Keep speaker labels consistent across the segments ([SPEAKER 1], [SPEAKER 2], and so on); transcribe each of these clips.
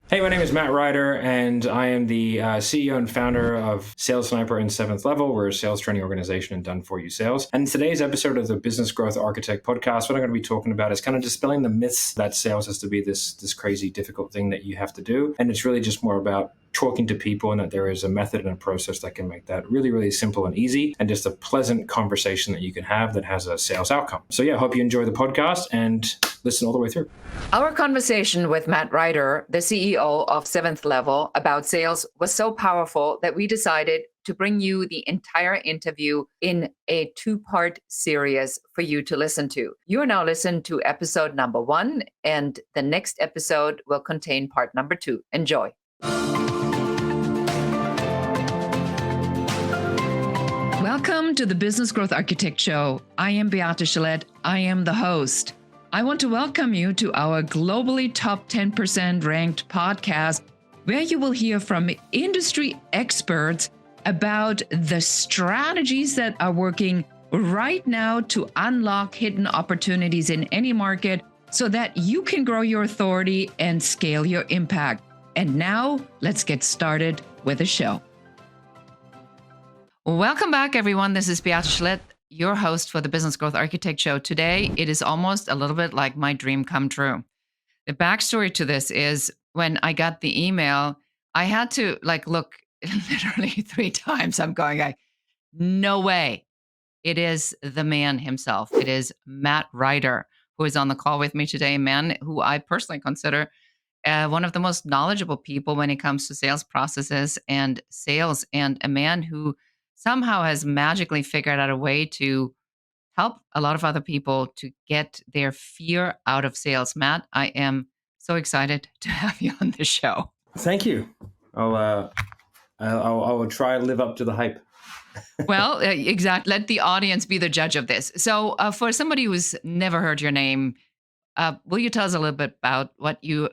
[SPEAKER 1] Hey, my name is Matt Ryder, and I am the CEO and founder of Sales Sniper and Seventh Level. We're a sales training organization and done-for-you sales. And in today's episode of the Business Growth Architect podcast, what I'm going to be talking about is kind of dispelling the myths that sales has to be this crazy, difficult thing that you have to do. And it's really just more about talking to people, and that there is a method and a process that can make that really, really simple and easy, and just a pleasant conversation that you can have that has a sales outcome. So yeah, I hope you enjoy the podcast and listen all the way through.
[SPEAKER 2] Our conversation with Matt Ryder, the CEO of Seventh Level, about sales was so powerful that we decided to bring you the entire interview in a two-part series for you to listen to. You are now listening to episode number 1, and the next episode will contain part number 2. Enjoy. Welcome to the Business Growth Architect Show. I am Beate Chelette. I am the host. I want to welcome you to our globally top 10% ranked podcast, where you will hear from industry experts about the strategies that are working right now to unlock hidden opportunities in any market so that you can grow your authority and scale your impact. And now let's get started with the show. Welcome back, everyone. This is Beate Chelette, your host for the Business Growth Architect Show. Today, it is almost a little bit like my dream come true. The backstory to this is when I got the email, I had to look literally 3 times. I'm going, no way. It is the man himself. It is Matt Ryder, who is on the call with me today, a man who I personally consider one of the most knowledgeable people when it comes to sales processes and sales, and a man who somehow has magically figured out a way to help a lot of other people to get their fear out of sales. Matt, I am so excited to have you on the show.
[SPEAKER 1] Thank you. I will try and live up to the hype.
[SPEAKER 2] Well, exactly. Let the audience be the judge of this. So for somebody who's never heard your name, will you tell us a little bit about what you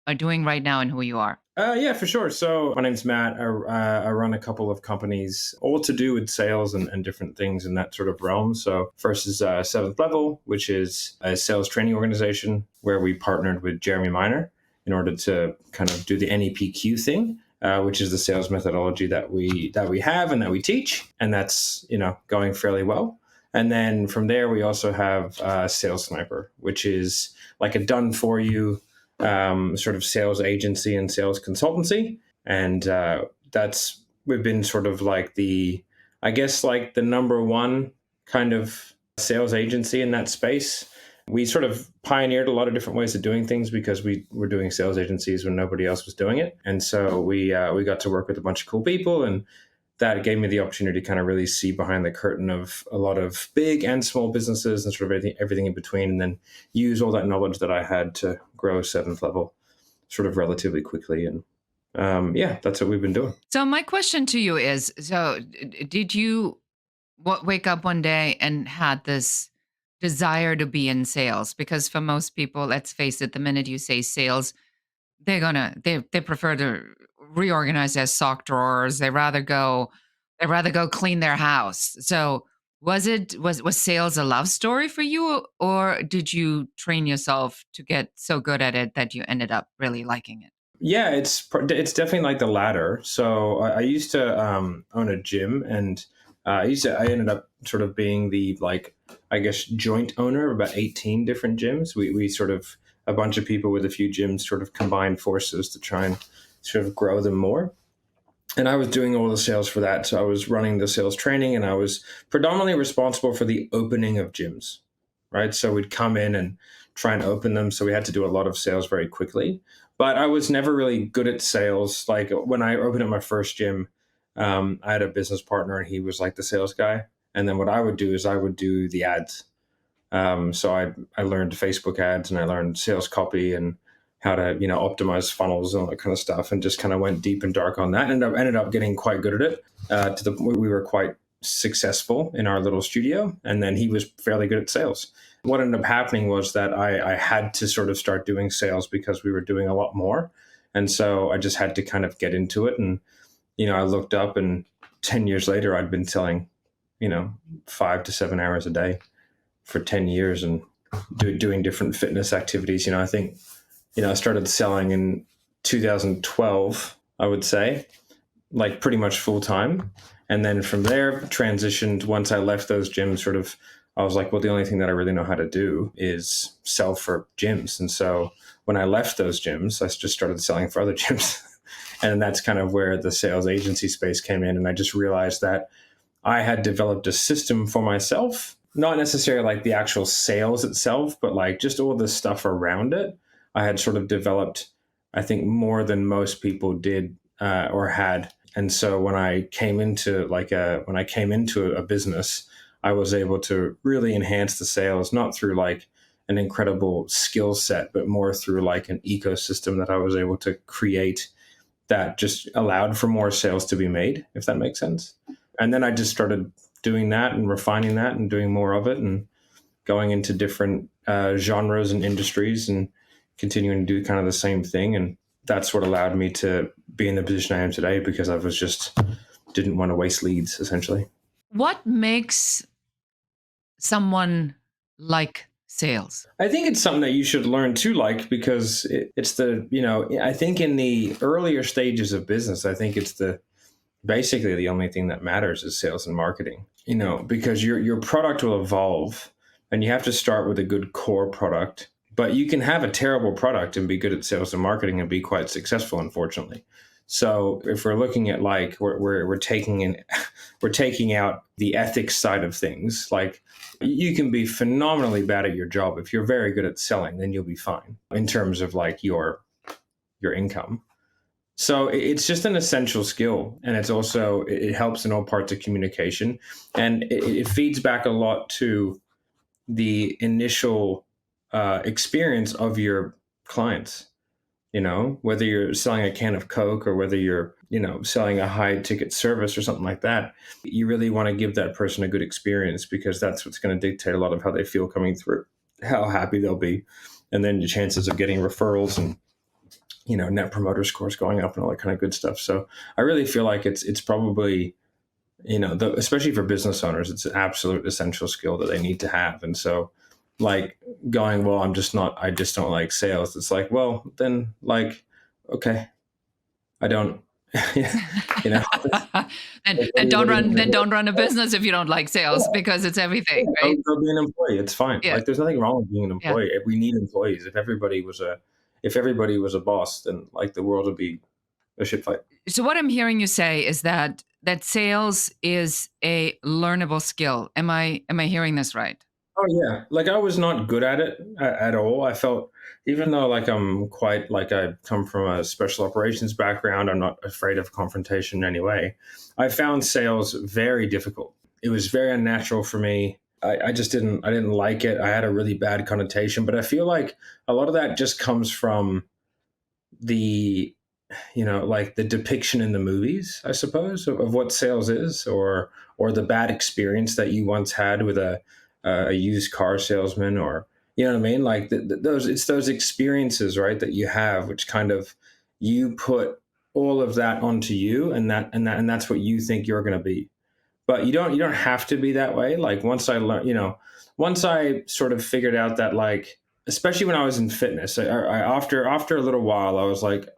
[SPEAKER 2] are doing right now and who you are?
[SPEAKER 1] Yeah, for sure. So my name's Matt. I run a couple of companies, all to do with sales and different things in that sort of realm. So first is Seventh Level, which is a sales training organization where we partnered with Jeremy Miner in order to kind of do the NEPQ thing, which is the sales methodology that we have and that we teach, and that's going fairly well. And then from there, we also have Sales Sniper, which is like a done-for-you sort of sales agency and sales consultancy. And we've been sort of like the number one kind of sales agency in that space. We sort of pioneered a lot of different ways of doing things because we were doing sales agencies when nobody else was doing it. And so we got to work with a bunch of cool people, and that gave me the opportunity to kind of really see behind the curtain of a lot of big and small businesses and sort of everything in between, and then use all that knowledge that I had to grow Seventh Level sort of relatively quickly. And that's what we've been doing.
[SPEAKER 2] So my question to you is, did you wake up one day and had this desire to be in sales? Because for most people, let's face it, the minute you say sales, they prefer to reorganize their sock drawers. They rather go clean their house. So was sales a love story for you, or did you train yourself to get so good at it that you ended up really liking it?
[SPEAKER 1] Yeah, it's definitely like the latter. So I used to own a gym, and I ended up sort of being the joint owner of about 18 different gyms. We sort of, a bunch of people with a few gyms sort of combined forces to try and sort of grow them more. And I was doing all the sales for that. So I was running the sales training, and I was predominantly responsible for the opening of gyms, right? So we'd come in and try and open them. So we had to do a lot of sales very quickly. But I was never really good at sales. Like when I opened up my first gym, I had a business partner, and he was like the sales guy. And then what I would do is I would do the ads. So I learned Facebook ads, and I learned sales copy and how to optimize funnels and all that kind of stuff, and just kind of went deep and dark on that. And ended up getting quite good at it. To the point we were quite successful in our little studio, and then he was fairly good at sales. What ended up happening was that I had to sort of start doing sales because we were doing a lot more, and so I just had to kind of get into it. And I looked up, and 10 years later, I'd been selling 5 to 7 hours a day for 10 years and doing different fitness activities. I think I started selling in 2012, I would say, like pretty much full time. And then from there, transitioned once I left those gyms, sort of, I was like, well, the only thing that I really know how to do is sell for gyms. And so when I left those gyms, I just started selling for other gyms. And that's kind of where the sales agency space came in. And I just realized that I had developed a system for myself, not necessarily like the actual sales itself, but like just all the stuff around it. I had sort of developed, I think, more than most people did or had. And so when I came into a business, I was able to really enhance the sales, not through like an incredible skill set, but more through like an ecosystem that I was able to create that just allowed for more sales to be made, if that makes sense. And then I just started doing that and refining that and doing more of it and going into different genres and industries and continuing to do kind of the same thing. And that's what allowed me to be in the position I am today, because I was just didn't want to waste leads, essentially.
[SPEAKER 2] What makes someone like sales?
[SPEAKER 1] I think it's something that you should learn to like, because it's I think in the earlier stages of business, I think it's basically the only thing that matters is sales and marketing, because your product will evolve and you have to start with a good core product, but you can have a terrible product and be good at sales and marketing and be quite successful, unfortunately. So if we're looking at like we're taking out the ethics side of things, like you can be phenomenally bad at your job. If you're very good at selling, then you'll be fine in terms of like your income. So it's just an essential skill, and it helps in all parts of communication, and it feeds back a lot to the initial experience of your clients. Whether you're selling a can of Coke or whether you're selling a high ticket service or something like that, you really want to give that person a good experience, because that's what's going to dictate a lot of how they feel coming through, how happy they'll be, and then the chances of getting referrals and net promoter scores going up and all that kind of good stuff. So I really feel like it's probably, especially for business owners, it's an absolute essential skill that they need to have. And so like going, well, I just don't like sales. It's like, well, then like, okay, I don't, you know,
[SPEAKER 2] and don't run a business if you don't like sales, because it's everything, right?
[SPEAKER 1] go be an employee. It's fine.
[SPEAKER 2] Yeah.
[SPEAKER 1] Like there's nothing wrong with being an
[SPEAKER 2] Yeah.
[SPEAKER 1] employee. We need employees. If everybody was a boss, then like the world would be a shit fight.
[SPEAKER 2] So what I'm hearing you say is that sales is a learnable skill. Am I hearing this right?
[SPEAKER 1] Oh yeah, like I was not good at it at all. I felt, even though like I'm quite like I come from a special operations background, I'm not afraid of confrontation in any way. I found sales very difficult. It was very unnatural for me. I just I didn't like it. I had a really bad connotation, but I feel like a lot of that just comes from the like the depiction in the movies, I suppose, of what sales is, or the bad experience that you once had with a used car salesman, or you know what I mean, like those experiences, right, that you have, which kind of you put all of that onto you, and that's what you think you're going to be. But you don't have to be that way. Like once I sort of figured out that, like, especially when I was in fitness, after a little while, I was like,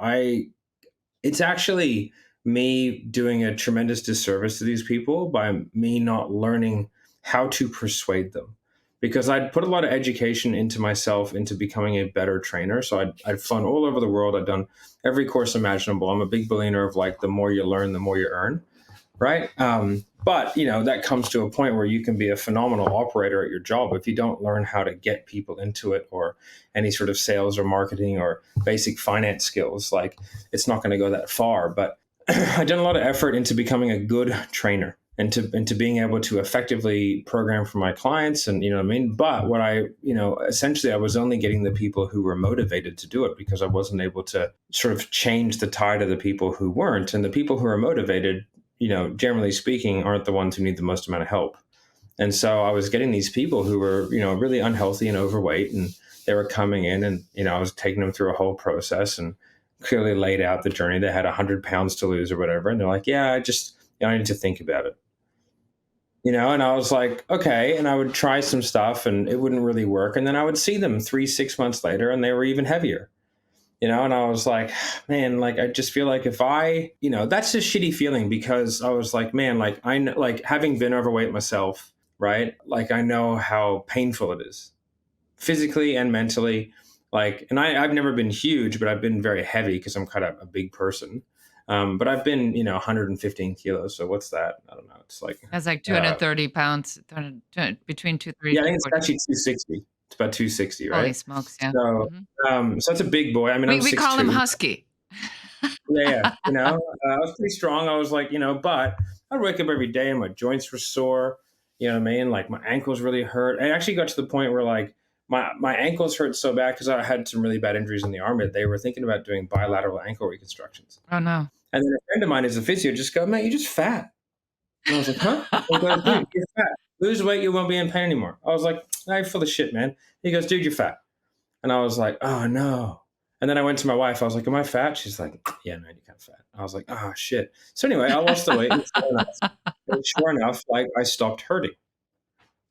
[SPEAKER 1] it's actually me doing a tremendous disservice to these people by me not learning how to persuade them, because I'd put a lot of education into myself, into becoming a better trainer. So I'd flown all over the world. I'd done every course imaginable. I'm a big believer of like, the more you learn, the more you earn. Right. But that comes to a point where you can be a phenomenal operator at your job. If you don't learn how to get people into it, or any sort of sales or marketing or basic finance skills, like it's not going to go that far. But I've done a lot of effort into becoming a good trainer, and to being able to effectively program for my clients, and you know what I mean. But what essentially I was only getting the people who were motivated to do it, because I wasn't able to sort of change the tide of the people who weren't. And the people who are motivated, generally speaking, aren't the ones who need the most amount of help. And so I was getting these people who were, really unhealthy and overweight, and they were coming in, and, I was taking them through a whole process and clearly laid out the journey. They had 100 pounds to lose or whatever. And they're like, yeah, I need to think about it. And I was like, okay. And I would try some stuff and it wouldn't really work. And then I would see them 3-6 months later and they were even heavier. and I was like, man, like, I just feel like if I, that's a shitty feeling because I was like, man, like, I know, like, having been overweight myself, right? Like, I know how painful it is physically and mentally. Like, and I've never been huge, but I've been very heavy because I'm kind of a big person. But I've been, 115 kilos. So what's that? I don't know. It's like,
[SPEAKER 2] That's like
[SPEAKER 1] uh,
[SPEAKER 2] 230 pounds, between 230
[SPEAKER 1] yeah, I
[SPEAKER 2] to
[SPEAKER 1] think it's
[SPEAKER 2] 240.
[SPEAKER 1] actually 260. It's about 260,
[SPEAKER 2] Holy
[SPEAKER 1] right?
[SPEAKER 2] smokes, yeah.
[SPEAKER 1] So,
[SPEAKER 2] Mhm.
[SPEAKER 1] so that's a big boy. I mean, I'm
[SPEAKER 2] We
[SPEAKER 1] six
[SPEAKER 2] call him
[SPEAKER 1] two.
[SPEAKER 2] husky.
[SPEAKER 1] Yeah, yeah. I was pretty strong. I was like, but I'd wake up every day and my joints were sore. You know what I mean? Like my ankles really hurt. I actually got to the point where like my ankles hurt so bad because I had some really bad injuries in the army that they were thinking about doing bilateral ankle reconstructions.
[SPEAKER 2] Oh, no.
[SPEAKER 1] And then a friend of mine is a physio, just go, man, you're just fat. And I was like, huh? He goes, dude, you're fat. Lose weight, you won't be in pain anymore. I was like, nah, you're full of shit, man. He goes, dude, you're fat. And I was like, oh no. And then I went to my wife. I was like, am I fat? She's like, yeah, man, you're kind of fat. I was like, oh shit. So anyway, I lost the weight. And sure enough, like I stopped hurting.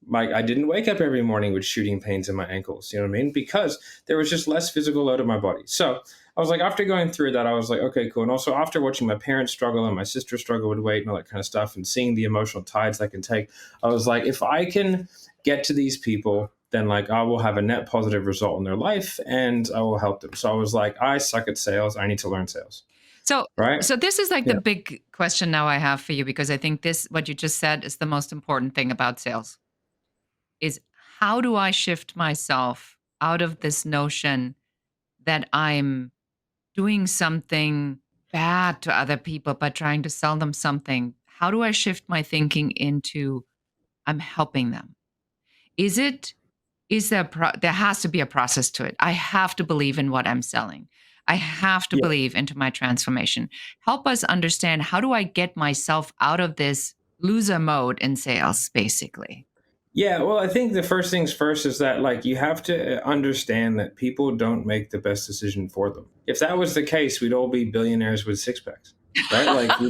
[SPEAKER 1] Like I didn't wake up every morning with shooting pains in my ankles. You know what I mean? Because there was just less physical load on my body. So I was like, after going through that, I was like, okay, cool. And also after watching my parents struggle and my sister struggle with weight and all that kind of stuff and seeing the emotional tides I can take, I was like, if I can get to these people, then like I will have a net positive result in their life and I will help them. So I was like, I suck at sales. I need to learn sales.
[SPEAKER 2] So,
[SPEAKER 1] Right?
[SPEAKER 2] so this is like the
[SPEAKER 1] Yeah.
[SPEAKER 2] big question now I have for you, because I think this, what you just said, is the most important thing about sales, is how do I shift myself out of this notion that I'm doing something bad to other people by trying to sell them something? How do I shift my thinking into I'm helping them? Is it is there there has to be a process to it. I have to believe in what I'm selling. I have to
[SPEAKER 1] Yeah.
[SPEAKER 2] believe into my transformation. Help us understand, how do I get myself out of this loser mode in sales, basically?
[SPEAKER 1] Yeah, well, I think the first things first is that like you have to understand that people don't make the best decision for them. If that was the case, we'd all be billionaires with six packs, right? Like we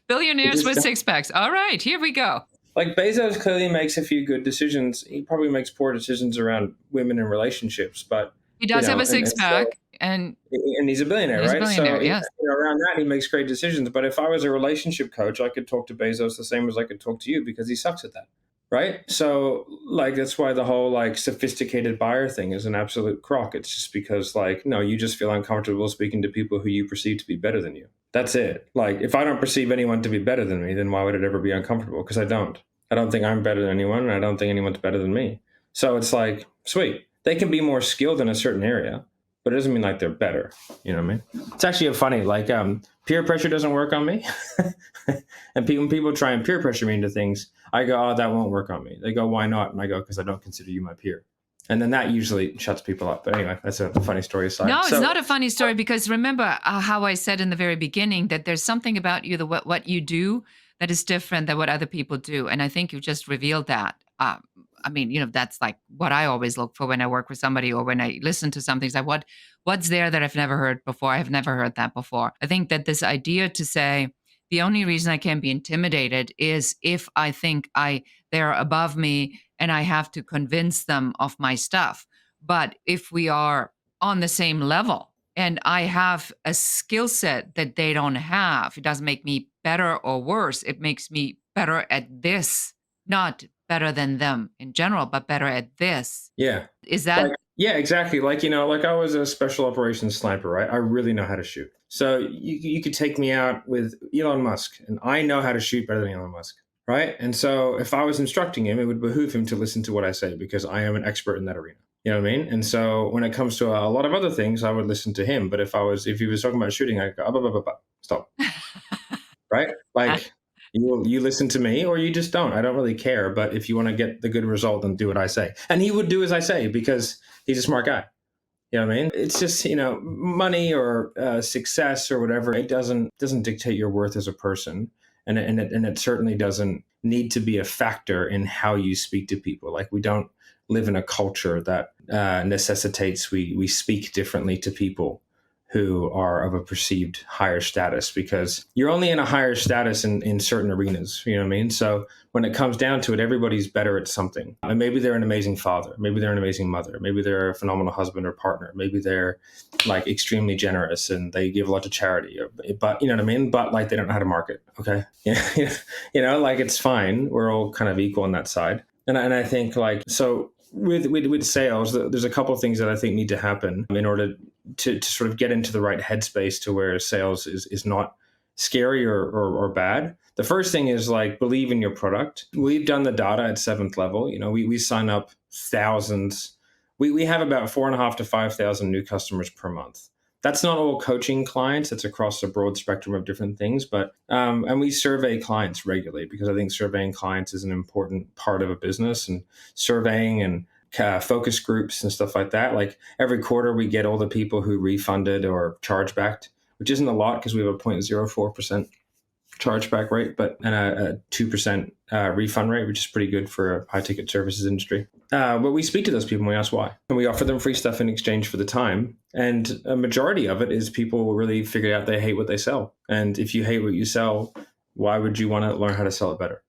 [SPEAKER 2] Billionaires
[SPEAKER 1] just
[SPEAKER 2] with
[SPEAKER 1] don't.
[SPEAKER 2] six packs. All right, here we go.
[SPEAKER 1] Like Bezos clearly makes a few good decisions. He probably makes poor decisions around women and relationships, but
[SPEAKER 2] He does have a six
[SPEAKER 1] and so
[SPEAKER 2] pack, and
[SPEAKER 1] and he's a billionaire,
[SPEAKER 2] he's a
[SPEAKER 1] right? So
[SPEAKER 2] billionaire. Yes.
[SPEAKER 1] around that he makes great decisions. But if I was a relationship coach, I could talk to Bezos the same as I could talk to you because he sucks at that, right? So like that's why the whole like sophisticated buyer thing is an absolute crock. It's just because like no, you just feel uncomfortable speaking to people who you perceive to be better than you. That's it. Like if I don't perceive anyone to be better than me, then why would it ever be uncomfortable? Because I don't. I don't think I'm better than anyone, and I don't think anyone's better than me. So it's like, sweet. They can be more skilled in a certain area, but it doesn't mean like they're better. You know what I mean? It's actually a funny, like peer pressure doesn't work on me. And when people try and peer pressure me into things, I go, oh, that won't work on me. They go, why not? And I go, because I don't consider you my peer. And then that usually shuts people up. But anyway, that's a funny story aside.
[SPEAKER 2] No, it's
[SPEAKER 1] So
[SPEAKER 2] not a funny story, because remember how I said in the very beginning that there's something about you, what you do, that is different than what other people do. And I think you just revealed that. I mean, that's like what I always look for when I work with somebody or when I listen to something. It's like, what's there that I've never heard before? I've never heard that before. I think that this idea to say the only reason I can be intimidated is if I think they're above me and I have to convince them of my stuff. But if we are on the same level and I have a skill set that they don't have, it doesn't make me better or worse. It makes me better at this, not better than them in general, but better at this.
[SPEAKER 1] yeah,
[SPEAKER 2] Is
[SPEAKER 1] like
[SPEAKER 2] that
[SPEAKER 1] yeah, exactly. Like like I was a special operations sniper, right? I really know how to shoot. So you could take me out with Elon Musk, and I know how to shoot better than Elon Musk, right? And so if I was instructing him, it would behoove him to listen to what I say because I am an expert in that arena. You know what I mean? And so when it comes to a lot of other things, I would listen to him. But if he was talking about shooting, I'd go, stop, right? Like you listen to me or you just don't. I don't really care. But if you want to get the good result, then do what I say. And he would do as I say because he's a smart guy. You know what I mean? It's just money or success or whatever. It doesn't dictate your worth as a person, and it certainly doesn't need to be a factor in how you speak to people. Like we don't live in a culture that necessitates we speak differently to people who are of a perceived higher status, because you're only in a higher status in certain arenas. You know what I mean? So when it comes down to it, everybody's better at something. And maybe they're an amazing father. Maybe they're an amazing mother. Maybe they're a phenomenal husband or partner. Maybe they're like extremely generous and they give a lot to charity. But you know what I mean? But like they don't know how to market. Okay. Like it's fine. We're all kind of equal on that side. And I think like, so with sales, there's a couple of things that I think need to happen in order to sort of get into the right headspace to where sales is not scary or bad. The first thing is like believe in your product. We've done the data at 7th level. We sign up thousands. We have about 4.5 to 5,000 new customers per month. That's not all coaching clients. It's across a broad spectrum of different things. But and we survey clients regularly, because I think surveying clients is an important part of a business, and surveying and focus groups and stuff like that. Like every quarter, we get all the people who refunded or chargebacked, which isn't a lot because we have a 0.04% chargeback rate, but and a 2% refund rate, which is pretty good for a high ticket services industry. But we speak to those people and we ask why, and we offer them free stuff in exchange for the time. And a majority of it is people really figured out they hate what they sell. And if you hate what you sell, why would you want to learn how to sell it better?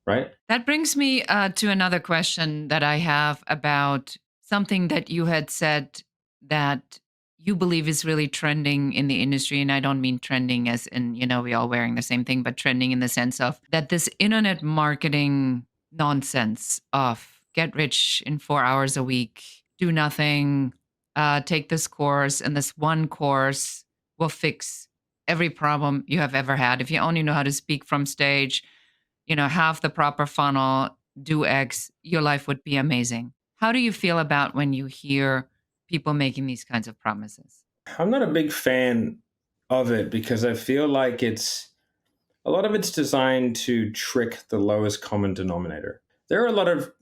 [SPEAKER 1] Right?
[SPEAKER 2] That brings me to another question that I have about something that you had said that you believe is really trending in the industry. And I don't mean trending as in, we all wearing the same thing, but trending in the sense of that this internet marketing nonsense of get rich in 4 hours a week, do nothing, take this course, and this one course will fix every problem you have ever had. If you only know how to speak from stage, have the proper funnel, do X, your life would be amazing. How do you feel about when you hear people making these kinds of promises?
[SPEAKER 1] I'm not a big fan of it because I feel like a lot of it's designed to trick the lowest common denominator. There are a lot of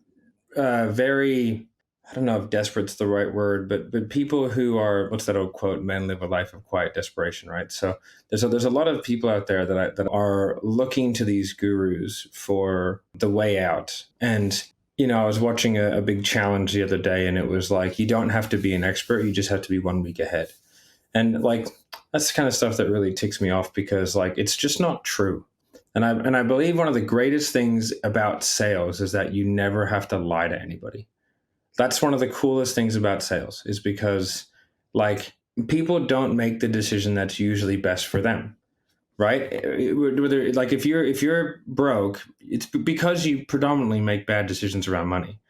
[SPEAKER 1] very, I don't know if desperate's the right word, but people who are, what's that old quote? Men live a life of quiet desperation, right? So there's a lot of people out there that are looking to these gurus for the way out. And I was watching a big challenge the other day, and it was like, you don't have to be an expert, you just have to be 1 week ahead. And like that's the kind of stuff that really ticks me off, because like it's just not true. And I believe one of the greatest things about sales is that you never have to lie to anybody. That's one of the coolest things about sales, is because like people don't make the decision that's usually best for them, right? Whether like if you're broke, it's because you predominantly make bad decisions around money.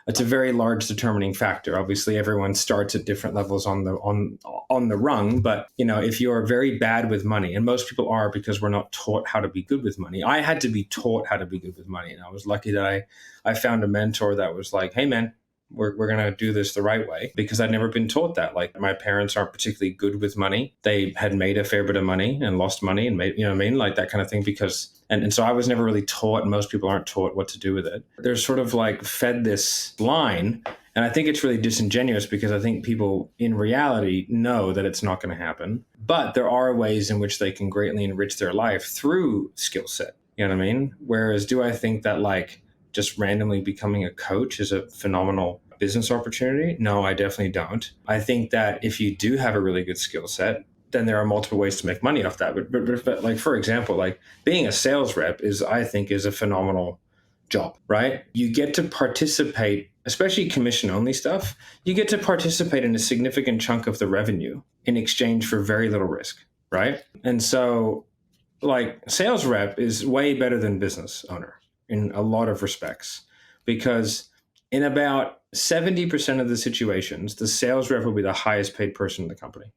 [SPEAKER 1] It's a very large determining factor. Obviously, everyone starts at different levels on the rung, but if you're very bad with money, and most people are, because we're not taught how to be good with money. I had to be taught how to be good with money, and I was lucky that I found a mentor that was like, "Hey, man, we're going to do this the right way," because I'd never been taught that. Like my parents aren't particularly good with money. They had made a fair bit of money and lost money and made, like that kind of thing, because, and so I was never really taught, and most people aren't taught what to do with it. They're sort of like fed this line. And I think it's really disingenuous, because I think people in reality know that it's not going to happen, but there are ways in which they can greatly enrich their life through skill set. You know what I mean? Whereas do I think that like just randomly becoming a coach is a phenomenal business opportunity? No, I definitely don't. I think that if you do have a really good skill set, then there are multiple ways to make money off that. But like, for example, like being a sales rep I think is a phenomenal job, right? You get to participate, especially commission only stuff. You get to participate in a significant chunk of the revenue in exchange for very little risk, right? And so like sales rep is way better than business owner in a lot of respects, because in about 70% of the situations, the sales rep will be the highest paid person in the company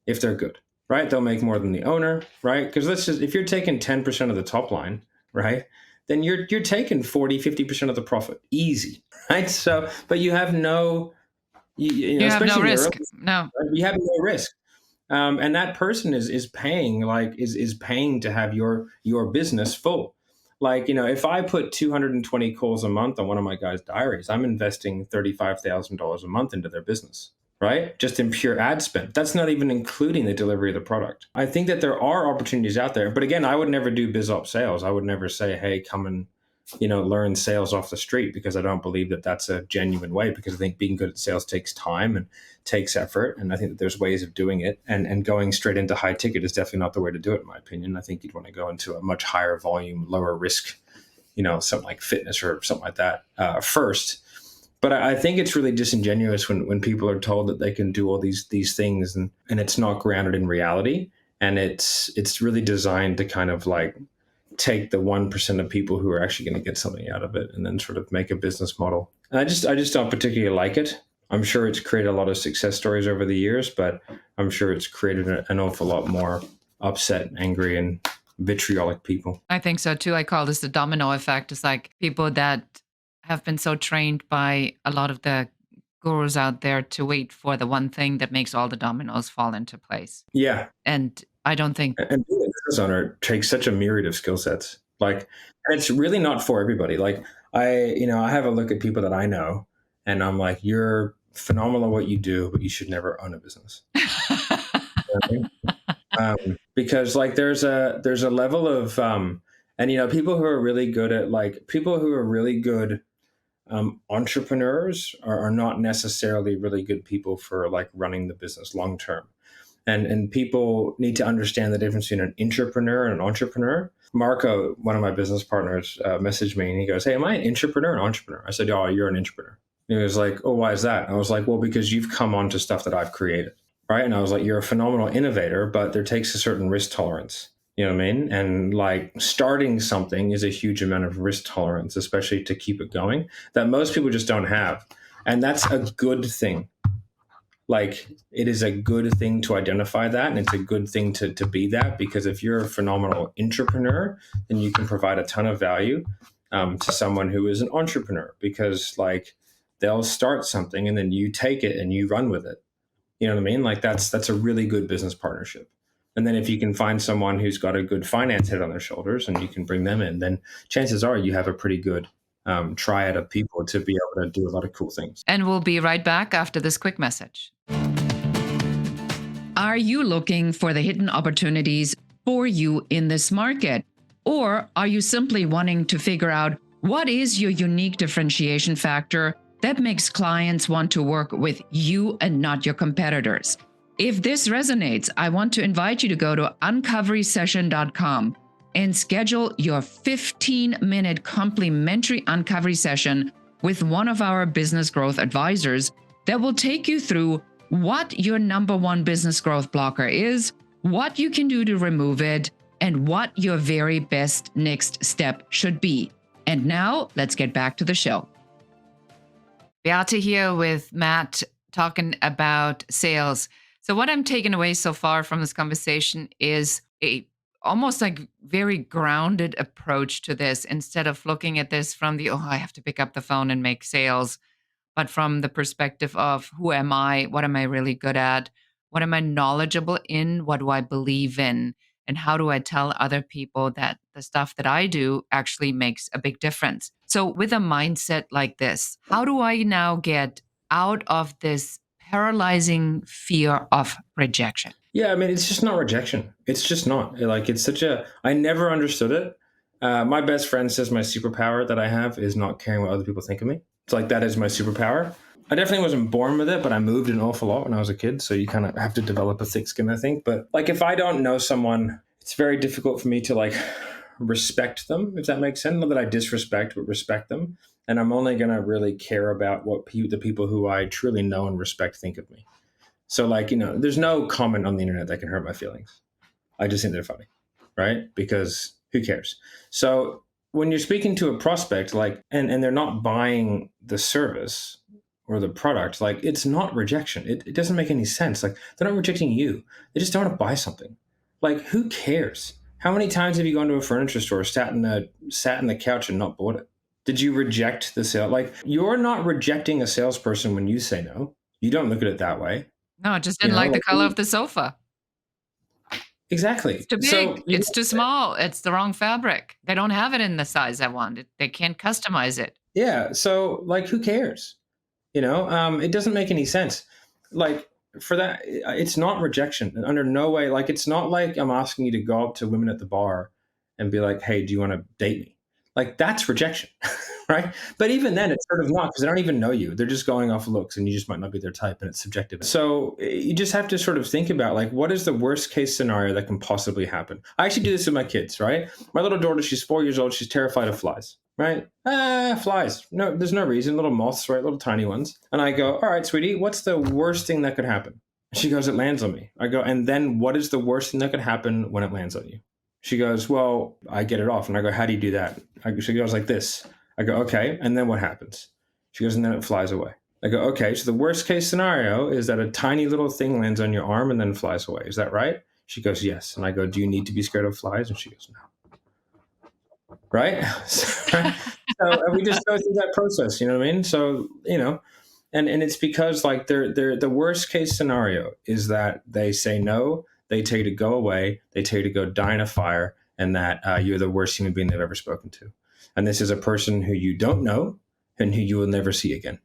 [SPEAKER 1] if they're good, right? They'll make more than the owner, right? Because if you're taking 10% of the top line, right, then you're taking 40-50% of the profit, easy, right? So, but you have
[SPEAKER 2] you have no risk. No,
[SPEAKER 1] you have no risk. And that person is paying to have your business full. Like, if I put 220 calls a month on one of my guys' diaries, I'm investing $35,000 a month into their business, right? Just in pure ad spend. That's not even including the delivery of the product. I think that there are opportunities out there. But again, I would never do biz op sales. I would never say, hey, come and learn sales off the street, because I don't believe that that's a genuine way, because I think being good at sales takes time and takes effort. And I think that there's ways of doing it, and going straight into high ticket is definitely not the way to do it, in my opinion. I think you'd want to go into a much higher volume, lower risk, something like fitness or something like that first. But I think it's really disingenuous when people are told that they can do all these things, and it's not grounded in reality. And it's really designed to kind of like take the 1% of people who are actually going to get something out of it, and then sort of make a business model. And I just don't particularly like it. I'm sure it's created a lot of success stories over the years, but I'm sure it's created an awful lot more upset, angry, and vitriolic people.
[SPEAKER 2] I think so too. I call this the domino effect. It's like people that have been so trained by a lot of the gurus out there to wait for the one thing that makes all the dominoes fall into place.
[SPEAKER 1] Yeah.
[SPEAKER 2] And I don't think.
[SPEAKER 1] And being a business owner takes such a myriad of skill sets. Like, and it's really not for everybody. Like, I have a look at people that I know, and I'm like, you're phenomenal at what you do, but you should never own a business. Because like there's a level of and people who are really good at entrepreneurs are not necessarily really good people for like running the business long term. And people need to understand the difference between an intrapreneur and an entrepreneur. Marco, one of my business partners, messaged me and he goes, "Hey, am I an intrapreneur or an entrepreneur?" I said, "Oh, you're an intrapreneur." And he was like, "Oh, why is that?" And I was like, "Well, because you've come onto stuff that I've created." Right. And I was like, "You're a phenomenal innovator, but there takes a certain risk tolerance." You know what I mean? And like starting something is a huge amount of risk tolerance, especially to keep it going, that most people just don't have. And that's a good thing. Like, it is a good thing to identify that, and it's a good thing to be that, because if you're a phenomenal entrepreneur, then you can provide a ton of value to someone who is an entrepreneur, because like they'll start something and then you take it and you run with it. You know what I mean? Like that's a really good business partnership. And then if you can find someone who's got a good finance head on their shoulders and you can bring them in, then chances are you have a pretty good triad of people to be able to do a lot of cool things.
[SPEAKER 2] And we'll be right back after this quick message. Are you looking for the hidden opportunities for you in this market? Or are you simply wanting to figure out what is your unique differentiation factor that makes clients want to work with you and not your competitors? If this resonates, I want to invite you to go to uncoverysession.com and schedule your 15-minute complimentary uncovery session with one of our business growth advisors that will take you through what your number one business growth blocker is, what you can do to remove it, and what your very best next step should be. And now let's get back to the show. Beate here with Matt talking about sales. So what I'm taking away so far from this conversation is a almost like very grounded approach to this, instead of looking at this from the, I have to pick up the phone and make sales, but from the perspective of who am I? What am I really good at? What am I knowledgeable in? What do I believe in? And how do I tell other people that the stuff that I do actually makes a big difference? So with a mindset like this, how do I now get out of this paralyzing fear of rejection?
[SPEAKER 1] Yeah, I mean, it's just not rejection. It's just not. Like, it's such a, I never understood it. My best friend says my superpower that I have is not caring what other people think of me. It's like, that is my superpower. I definitely wasn't born with it, but I moved an awful lot when I was a kid. So you kind of have to develop a thick skin, I think. But like, if I don't know someone, it's very difficult for me to like respect them, if that makes sense. Not that I disrespect, but respect them. And I'm only going to really care about what the people who I truly know and respect think of me. So like, there's no comment on the internet that can hurt my feelings. I just think they're funny, right? Because who cares? So when you're speaking to a prospect, like, and they're not buying the service or the product, like, it's not rejection. It doesn't make any sense. Like, they're not rejecting you. They just don't want to buy something. Like, who cares? How many times have you gone to a furniture store, sat in the couch and not bought it? Did you reject the sale? Like, you're not rejecting a salesperson when you say no. You don't look at it that way.
[SPEAKER 2] No, I just didn't like the color of the sofa.
[SPEAKER 1] Exactly.
[SPEAKER 2] It's too big.
[SPEAKER 1] So,
[SPEAKER 2] it's too small. It's the wrong fabric. They don't have it in the size I wanted. They can't customize it.
[SPEAKER 1] Yeah. So like, who cares? It doesn't make any sense. Like, for that, it's not rejection under no way. Like, it's not like I'm asking you to go up to women at the bar and be like, "Hey, do you want to date me?" Like that's rejection, right? But even then, it's sort of not because they don't even know you. They're just going off looks, and you just might not be their type, and it's subjective. So you just have to sort of think about like what is the worst case scenario that can possibly happen. I actually do this with my kids, right? My little daughter, she's 4 years old. She's terrified of flies, right? Flies. No, there's no reason. Little moths, right? Little tiny ones. And I go, all right, sweetie, what's the worst thing that could happen? She goes, it lands on me. I go, and then what is the worst thing that could happen when it lands on you? She goes, well, I get it off. And I go, how do you do that? She goes like this. I go, okay. And then what happens? She goes, and then it flies away. I go, okay. So the worst case scenario is that a tiny little thing lands on your arm and then flies away. Is that right? She goes, yes. And I go, do you need to be scared of flies? And she goes, no. Right? So we just go through that process. You know what I mean? So, and it's because like the worst case scenario is that they say no. They tell you to go away. They tell you to go die in a fire, and that you're the worst human being they've ever spoken to. And this is a person who you don't know and who you will never see again.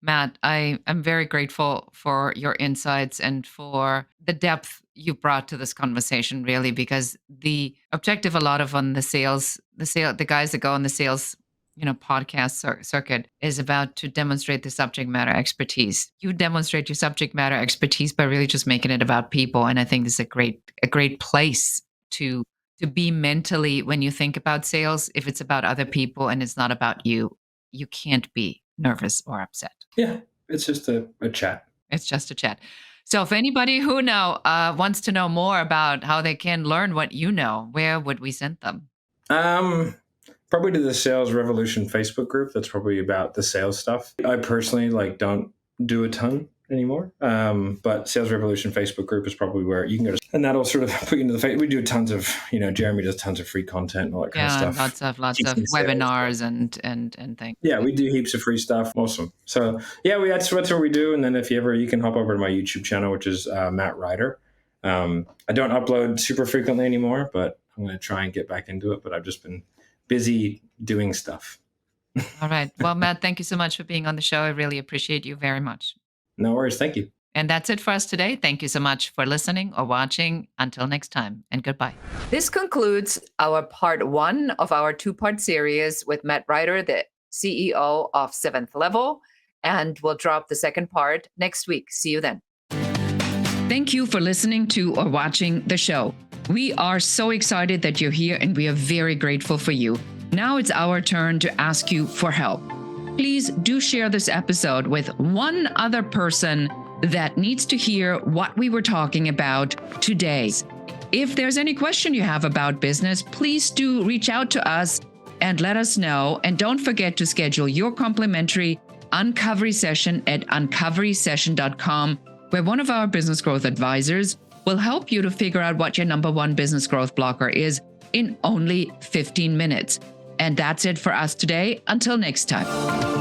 [SPEAKER 2] Matt, I am very grateful for your insights and for the depth you brought to this conversation, really, because the objective a lot of on the guys that go on the sales podcast circuit is about to demonstrate the subject matter expertise. You demonstrate your subject matter expertise by really just making it about people. And I think this is a great place to be mentally when you think about sales. If it's about other people and it's not about you, you can't be nervous or upset.
[SPEAKER 1] Yeah, it's just a chat.
[SPEAKER 2] It's just a chat. So if anybody who wants to know more about how they can learn what you know, where would we send them?
[SPEAKER 1] Probably to the Sales Revolution Facebook group. That's probably about the sales stuff. I personally don't do a ton anymore. But Sales Revolution Facebook group is probably where you can go to, and that'll sort of put you into the we do tons of, Jeremy does tons of free content and all that kind of stuff.
[SPEAKER 2] Lots of webinars and things.
[SPEAKER 1] Yeah, we do heaps of free stuff. Awesome. So yeah, that's what we do. And then if you can hop over to my YouTube channel, which is Matt Ryder. I don't upload super frequently anymore, but I'm going to try and get back into it. But I've just been busy doing stuff.
[SPEAKER 2] All right. Well, Matt, thank you so much for being on the show. I really appreciate you very much.
[SPEAKER 1] No worries. Thank you.
[SPEAKER 2] And that's it for us today. Thank you so much for listening or watching. Until next time, and goodbye. This concludes our part 1 of our 2-part series with Matt Ryder, the CEO of 7th Level. And we'll drop the second part next week. See you then. Thank you for listening to or watching the show. We are so excited that you're here, and we are very grateful for you. Now it's our turn to ask you for help. Please do share this episode with one other person that needs to hear what we were talking about today. If there's any question you have about business, please do reach out to us and let us know. And don't forget to schedule your complimentary Uncovery session at uncoverysession.com, where one of our business growth advisors will help you to figure out what your number 1 business growth blocker is in only 15 minutes. And that's it for us today. Until next time.